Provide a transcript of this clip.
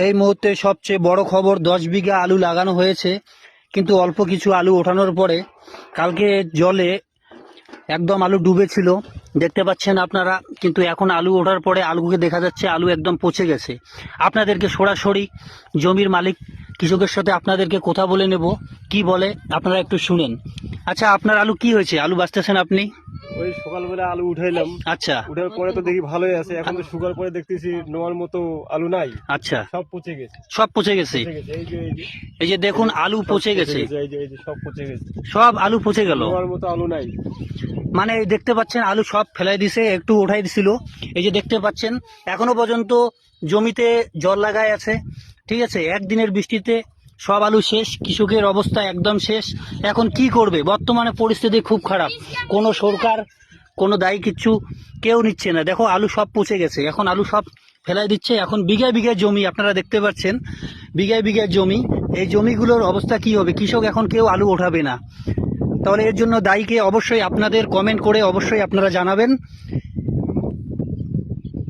এই মুহূর্তে সবচেয়ে বড় খবর, 10 বিঘা আলু লাগানো হয়েছে, কিন্তু অল্প কিছু আলু ওঠানোর পরে কালকে জলে একদম আলু ডুবেছিল, দেখতে পাচ্ছেন আপনারা। কিন্তু এখন আলু ওঠার পরে আলুকে দেখা যাচ্ছে আলু একদম পচে গেছে। আপনাদেরকে সরাসরি জমির মালিক কৃষকের সাথে আপনাদেরকে কথা বলে নেব, কি বলে আপনারা একটু শুনেন। আচ্ছা, আপনার আলু কি হয়েছে? আলু বাঁচতেছেন আপনি? ওই সকালবেলা আলু উঠাইলাম, আচ্ছা, উঠার পরে তো দেখি ভালোই আছে, এখন তো শুকার পরে দেখতেছি নেওয়ার মতো আলু নাই, আচ্ছা, সব পচে গেছে। সব পচে গেছে। পচে গেছে, এই যে দেখুন আলু সব পচে গেছে, এই যে সব পচে গেছে, সব আলু পচে গেল। নেওয়ার মতো আলু নাই। মানে এই দেখতে পাচ্ছেন আলু সব ফেলাই দিছে, একটু উঠাই দিছিল। এই যে দেখতে পাচ্ছেন এখনো পর্যন্ত জমিতে জল লাগাই আছে, ঠিক আছে। একদিনের বৃষ্টিতে সব আলু শেষ, কৃষকের অবস্থা একদম শেষ। এখন কি করবে? বর্তমানে পরিস্থিতি খুব খারাপ, কোনো সরকার কোনো দায়ী কিচ্ছু কেউ নিচ্ছে না। দেখো আলু সব পচে গেছে, এখন আলু সব ফেলাই দিচ্ছে। এখন বিঘায় বিঘায় জমি আপনারা দেখতে পাচ্ছেন, বিঘায় বিঘায় জমি। এই জমিগুলোর অবস্থা কি হবে? কৃষক এখন কেউ আলু ওঠাবে না। তাহলে এর জন্য দায়ীকে অবশ্যই আপনাদের কমেন্ট করে অবশ্যই আপনারা জানাবেন।